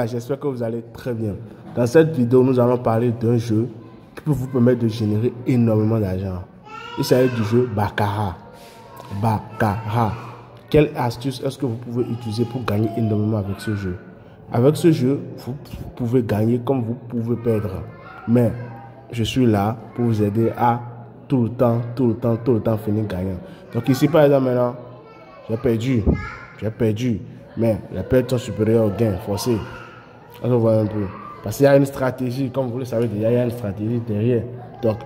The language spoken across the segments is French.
J'espère que vous allez très bien. Dans cette vidéo, nous allons parler d'un jeu qui peut vous permettre de générer énormément d'argent. Il s'agit du jeu Baccarat. Baccarat. Quelle astuce est-ce que vous pouvez utiliser pour gagner énormément avec ce jeu? Avec ce jeu, vous pouvez gagner comme vous pouvez perdre. Mais je suis là pour vous aider à tout le temps finir gagnant. Donc ici, par exemple, maintenant, j'ai perdu. Mais les pertes sont supérieures aux gains forcés. On voit un peu. Parce qu'il y a une stratégie, comme vous le savez déjà, il y a une stratégie derrière. Donc,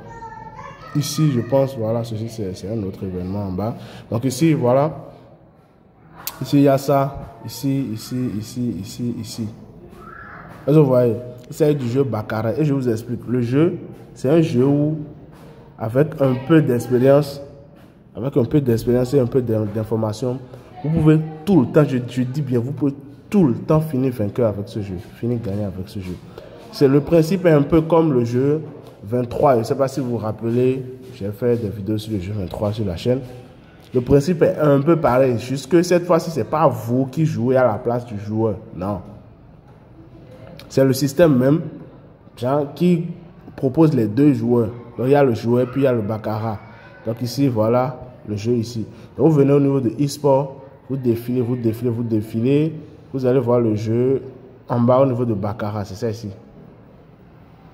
ici, je pense, voilà, ceci, c'est un autre événement en bas. Donc, ici, voilà. Ici, il y a ça. Ici. Vous voyez, il s'agit du jeu Baccarat. Et je vous explique. Le jeu, c'est un jeu où, avec un peu d'expérience, et un peu d'information, vous pouvez tout le temps, je dis bien, vous pouvez tout le temps finir vainqueur avec ce jeu, finir gagnant avec ce jeu. Le principe est un peu comme le jeu 23. Je ne sais pas si vous vous rappelez, j'ai fait des vidéos sur le jeu 23 sur la chaîne. Le principe est un peu pareil, juste que cette fois-ci, ce n'est pas vous qui jouez à la place du joueur. Non. C'est le système même genre, qui propose les deux joueurs. Donc il y a le joueur, puis il y a le Baccarat. Donc ici, voilà le jeu ici. Donc vous venez au niveau de e-sport. Vous défilez. Vous allez voir le jeu en bas au niveau de Baccarat. C'est ça ici.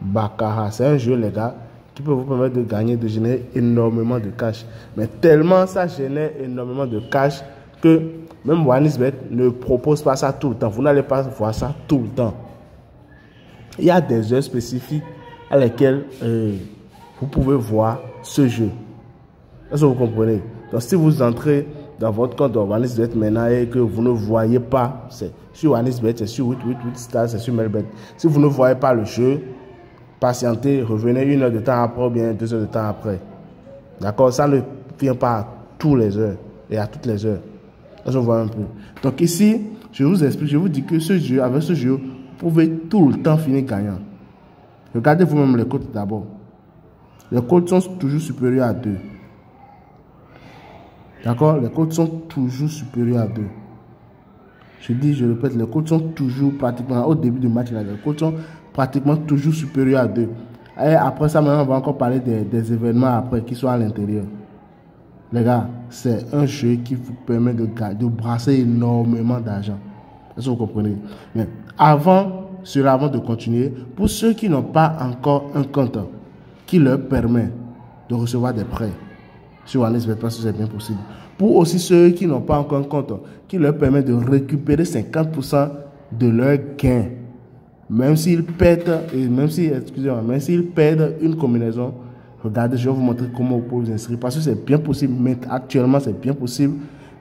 Baccarat. C'est un jeu, les gars, qui peut vous permettre de gagner, de générer énormément de cash. Mais tellement ça génère énormément de cash que même OneXBet ne propose pas ça tout le temps. Vous n'allez pas voir ça tout le temps. Il y a des heures spécifiques à lesquelles vous pouvez voir ce jeu. Est-ce que vous comprenez? Donc, si vous entrez dans votre compte OneXBet maintenant et que vous ne voyez pas, c'est sur OneXBet, c'est sur 888 Stars, c'est sur Melbet. Si vous ne voyez pas le jeu, patientez, revenez 1 heure de temps après ou bien 2 heures de temps après. D'accord? Ça ne vient pas à toutes les heures et à toutes les heures. Là, je vois un peu. Donc ici, je vous explique, je vous dis que ce jeu, avec ce jeu, vous pouvez tout le temps finir gagnant. Regardez vous-même les codes d'abord. Les codes sont toujours supérieurs à 2. D'accord? Les codes sont toujours supérieurs à 2. Je répète, les codes sont toujours pratiquement, au début du match, là, les codes sont pratiquement toujours supérieurs à 2. Et après ça, maintenant, on va encore parler des événements après qui sont à l'intérieur. Les gars, c'est un jeu qui vous permet de brasser énormément d'argent. Est-ce que vous comprenez? Mais avant de continuer, pour ceux qui n'ont pas encore un compte qui leur permet de recevoir des prêts, sur OneXBet, parce que c'est bien possible. Pour aussi ceux qui n'ont pas encore un compte qui leur permet de récupérer 50% de leurs gains. Même s'ils perdent, même s'ils perdent une combinaison, regardez, je vais vous montrer comment vous pouvez vous inscrire. Parce que c'est bien possible, mais actuellement c'est bien possible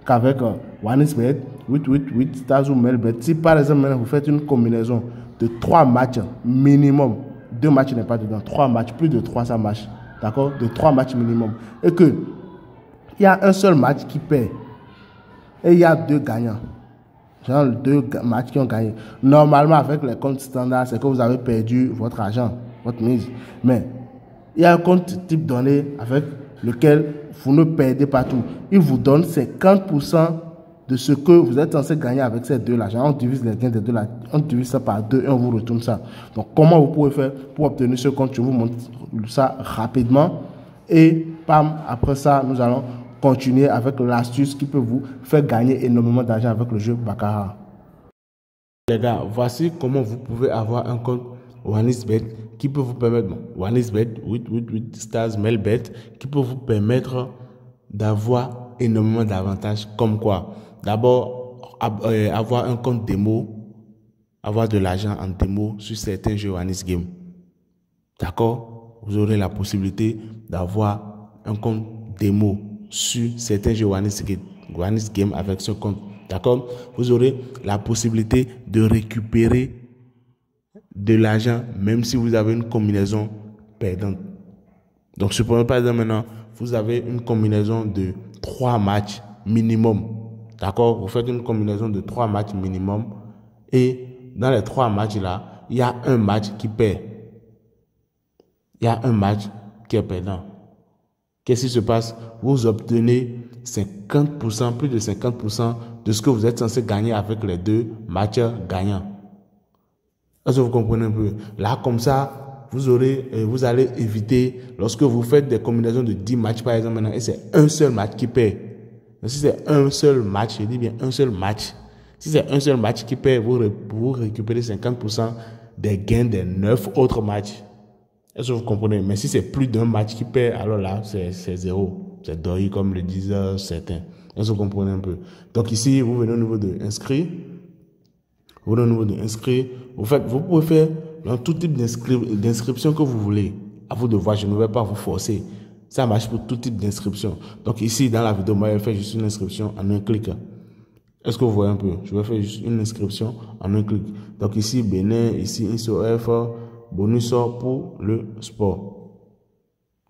qu'avec OneXBet, 888 Stars ou Melbet, si par exemple maintenant vous faites une combinaison de 3 matchs minimum, 2 matchs n'est pas dedans, 3 matchs, plus de 3 ça marche. D'accord? De 3 matchs minimum. Et que il y a un seul match qui perd. Et il y a 2 gagnants. Genre 2 matchs qui ont gagné. Normalement, avec les comptes standards, c'est que vous avez perdu votre argent, votre mise. Mais il y a un compte type donné avec lequel vous ne perdez pas tout. Il vous donne 50% de ce que vous êtes censé gagner avec ces 2 là. On divise les gains des 2 là. On divise ça par 2 et on vous retourne ça. Donc, comment vous pouvez faire pour obtenir ce compte? Je vous montre ça rapidement. Et pam, après ça, nous allons continuer avec l'astuce qui peut vous faire gagner énormément d'argent avec le jeu Baccarat. Les gars, voici comment vous pouvez avoir un compte OneXBet qui peut vous permettre, OneXBet, 888 Stars, Melbet, qui peut vous permettre d'avoir énormément d'avantages comme quoi? D'abord, avoir un compte démo, avoir de l'argent en démo sur certains jeux OneXGame. D'accord? Vous aurez la possibilité d'avoir un compte démo sur certains jeux OneXGame avec ce compte. D'accord? Vous aurez la possibilité de récupérer de l'argent même si vous avez une combinaison perdante. Donc, supprenez par exemple maintenant, vous avez une combinaison de 3 matchs minimum. D'accord? Vous faites une combinaison de 3 matchs minimum et dans les 3 matchs là, il y a un match qui perd. Il y a un match qui est perdant. Qu'est-ce qui se passe? Vous obtenez 50%, plus de 50% de ce que vous êtes censé gagner avec les 2 matchs gagnants. Est-ce que vous comprenez un peu? Là, comme ça, vous allez éviter, lorsque vous faites des combinaisons de 10 matchs, par exemple, maintenant, et c'est un seul match qui perd. Donc, si c'est un seul match, je dis bien un seul match. Si c'est un seul match qui perd, vous récupérez 50% des gains des 9 autres matchs. Est-ce que vous comprenez? Mais si c'est plus d'un match qui perd, alors là, c'est zéro. C'est doré comme le disent certains. Est-ce que vous comprenez un peu? Donc ici, vous venez au niveau de inscrire. Vous venez au niveau de inscrire. Vous pouvez faire dans tout type d'inscription que vous voulez. À vous de voir, je ne vais pas vous forcer. Ça marche pour tout type d'inscription. Donc ici, dans la vidéo, moi, je vais faire juste une inscription en un clic. Est-ce que vous voyez un peu? Je vais faire juste une inscription en un clic. Donc ici, Bénin, ici, INSOF, bonus pour le sport.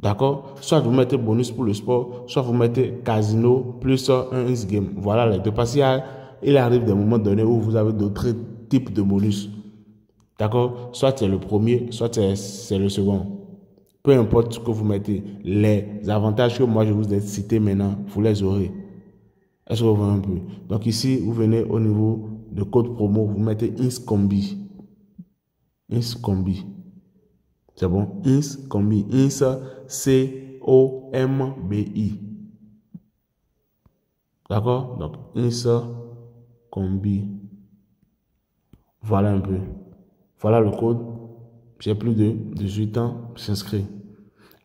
D'accord? Soit vous mettez bonus pour le sport, soit vous mettez casino plus un game. Voilà les deux. Parce qu'il arrive des moments donnés où vous avez d'autres types de bonus. D'accord? Soit c'est le premier, soit c'est le second. Peu importe ce que vous mettez. Les avantages que moi je vous ai cités maintenant, vous les aurez. Est-ce que vous voyez un peu? Donc ici, vous venez au niveau de code promo, vous mettez INSCOMBI. INSCOMBI. C'est bon? INSCOMBI. INS, C-O-M-B-I. D'accord? Donc, INSCOMBI. Voilà un peu. Voilà le code. J'ai plus de 18 ans, j'inscris.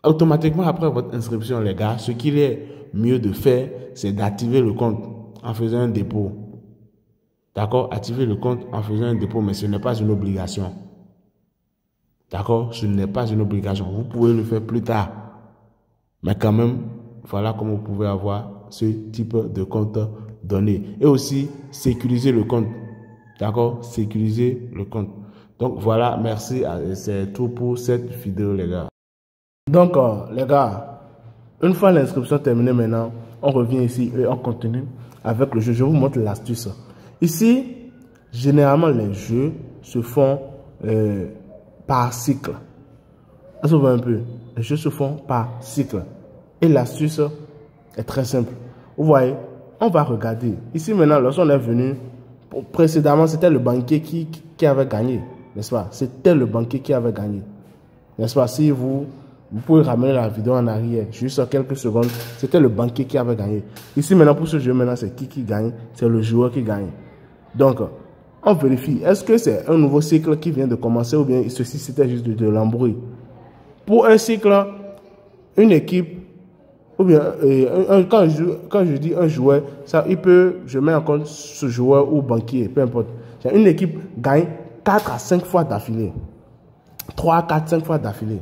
Automatiquement, après votre inscription, les gars, ce qu'il est mieux de faire, c'est d'activer le compte en faisant un dépôt. D'accord? Activer le compte en faisant un dépôt, mais ce n'est pas une obligation. D'accord? Ce n'est pas une obligation. Vous pouvez le faire plus tard. Mais quand même, voilà comment vous pouvez avoir ce type de compte donné. Et aussi, sécuriser le compte. D'accord? Sécuriser le compte. Donc voilà, merci. C'est tout pour cette vidéo, les gars. Donc, les gars, une fois l'inscription terminée maintenant, on revient ici et on continue avec le jeu. Je vous montre l'astuce. Ici, généralement, les jeux se font par cycle. Est-ce que vous voyez un peu? Les jeux se font par cycle. Et l'astuce est très simple. Vous voyez, on va regarder. Ici maintenant, lorsqu'on est venu, précédemment, c'était le banquier qui avait gagné. N'est-ce pas? C'était le banquier qui avait gagné. N'est-ce pas? Si vous pouvez ramener la vidéo en arrière, juste quelques secondes, c'était le banquier qui avait gagné. Ici maintenant, pour ce jeu, maintenant, c'est qui gagne? C'est le joueur qui gagne. Donc, on vérifie. Est-ce que c'est un nouveau cycle qui vient de commencer ou bien ceci, c'était juste de l'embrouille? Pour un cycle, une équipe, ou bien, quand je dis un joueur, ça, je mets en compte ce joueur ou banquier, peu importe. Une équipe gagne 4 à 5 fois d'affilée. 3, 4, 5 fois d'affilée.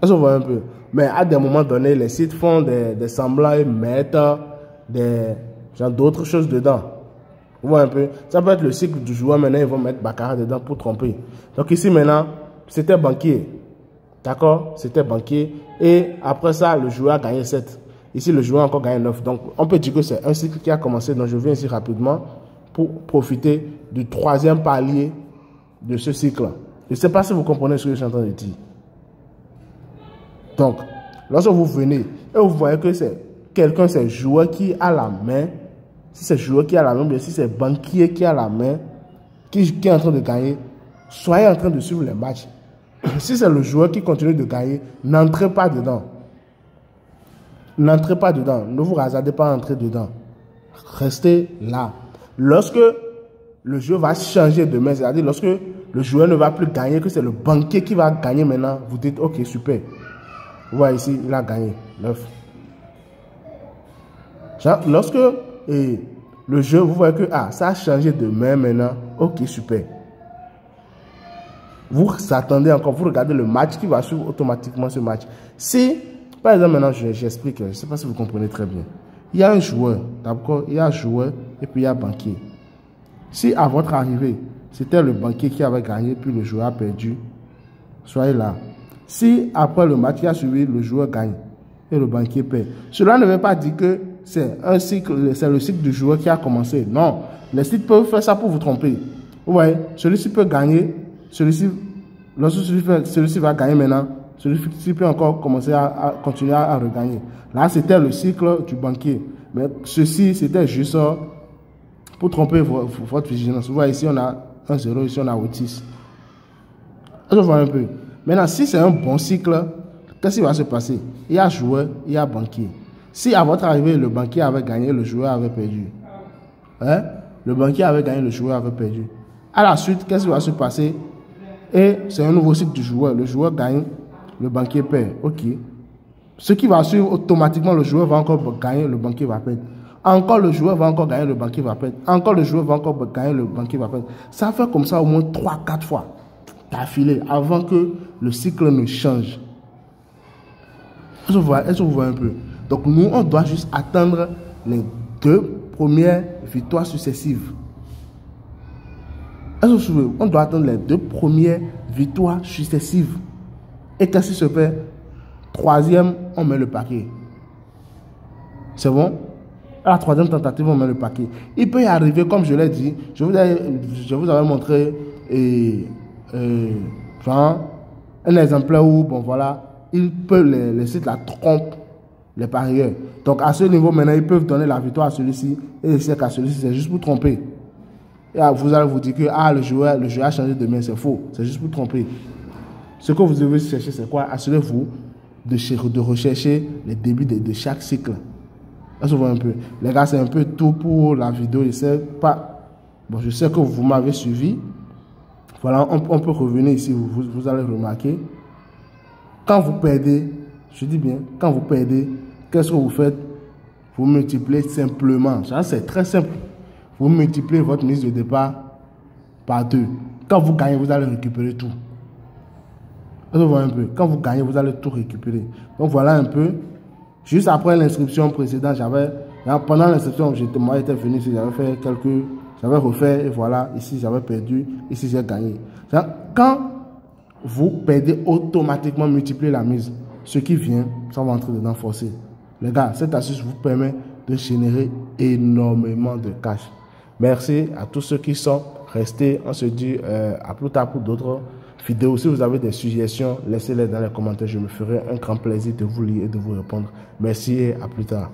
Est-ce que vous voyez un peu? Mais à des moments donnés, les sites font des semblants et mettent d'autres choses dedans. Vous voyez un peu? Ça peut être le cycle du joueur, maintenant ils vont mettre Baccarat dedans pour tromper. Donc ici maintenant, c'était banquier. D'accord? C'était banquier. Et après ça, le joueur a gagné 7. Ici, le joueur a encore gagné 9. Donc, on peut dire que c'est un cycle qui a commencé. Donc, je viens ici rapidement pour profiter du troisième palier de ce cycle. Je ne sais pas si vous comprenez ce que je suis en train de dire. Donc, lorsque vous venez et vous voyez que c'est quelqu'un, c'est joueur qui a la main, si c'est joueur qui a la main, bien si c'est banquier qui a la main, qui est en train de gagner, soyez en train de suivre les matchs. Si c'est le joueur qui continue de gagner, n'entrez pas dedans. N'entrez pas dedans. Ne vous hasardez pas à entrer dedans. Restez là. Lorsque le jeu va changer de main, c'est-à-dire lorsque le joueur ne va plus gagner, que c'est le banquier qui va gagner maintenant, vous dites, ok, super. Vous voyez ici, il a gagné 9. Lorsque le jeu, vous voyez que ça a changé de main maintenant, ok, super. Vous attendez encore, vous regardez le match qui va suivre automatiquement ce match. Si, par exemple, maintenant, j'explique, je ne sais pas si vous comprenez très bien. Il y a un joueur, d'accord? Il y a un joueur et puis il y a un banquier. Si à votre arrivée, c'était le banquier qui avait gagné, puis le joueur a perdu, soyez là. Si après le match qui a suivi, le joueur gagne et le banquier perd, cela ne veut pas dire que c'est un cycle, c'est le cycle du joueur qui a commencé. Non, les sites peuvent faire ça pour vous tromper. Vous voyez, celui-ci peut gagner. Lorsque celui-ci va gagner maintenant, celui-ci peut encore commencer à continuer à regagner. Là, c'était le cycle du banquier. Mais ceci, c'était juste pour tromper votre vigilance. Vous voyez, ici, on a 1-0, ici, on a 8-6. Je vois un peu. Maintenant, si c'est un bon cycle, qu'est-ce qui va se passer? Il y a joueur, il y a banquier. Si à votre arrivée, le banquier avait gagné, le joueur avait perdu. Hein? Le banquier avait gagné, le joueur avait perdu. À la suite, qu'est-ce qui va se passer? Et c'est un nouveau cycle du joueur. Le joueur gagne, le banquier perd. Ok. Ce qui va suivre automatiquement, le joueur va encore gagner, le banquier va perdre. Encore le joueur va encore gagner, le banquier va perdre. Encore le joueur va encore gagner, le banquier va perdre. Ça fait comme ça au moins 3-4 fois d'affilée avant que le cycle ne change. Est-ce que vous voyez un peu? Donc nous, on doit juste attendre les 2 premières victoires successives. Est-ce que vous voyez? On doit attendre les 2 premières victoires successives. Et qu'est-ce qui se fait? 3e, on met le paquet. C'est bon? À la 3e tentative, on met le paquet. Il peut y arriver, comme je l'ai dit, je vous avais montré un exemplaire où, bon voilà, il peut les sites la trompent les parieurs. Donc à ce niveau, maintenant, ils peuvent donner la victoire à celui-ci et laisser qu'à celui-ci, c'est juste pour tromper. Et vous allez vous dire que le joueur a changé de main, c'est faux, c'est juste pour tromper. Ce que vous devez chercher, c'est quoi? Assurez-vous de rechercher les débuts de chaque cycle. Là, je vois un peu. Les gars, c'est un peu tout pour la vidéo. Je sais que vous m'avez suivi. Voilà, on peut revenir ici. Vous allez remarquer. Quand vous perdez, je dis bien, quand vous perdez, qu'est-ce que vous faites? Vous multipliez simplement. Ça, c'est très simple. Vous multipliez votre mise de départ par 2. Quand vous gagnez, vous allez récupérer tout. Vous voyez un peu. Quand vous gagnez, vous allez tout récupérer. Donc voilà un peu. Juste après l'inscription précédente, pendant l'inscription, moi j'étais venu ici, j'avais refait et voilà, ici j'avais perdu, ici j'ai gagné. Quand vous perdez, automatiquement multipliez la mise. Ce qui vient, ça va entrer dedans forcé. Les gars, cette astuce vous permet de générer énormément de cash. Merci à tous ceux qui sont restés. On se dit à plus tard pour d'autres vidéos. Si vous avez des suggestions, laissez-les dans les commentaires. Je me ferai un grand plaisir de vous lire et de vous répondre. Merci et à plus tard.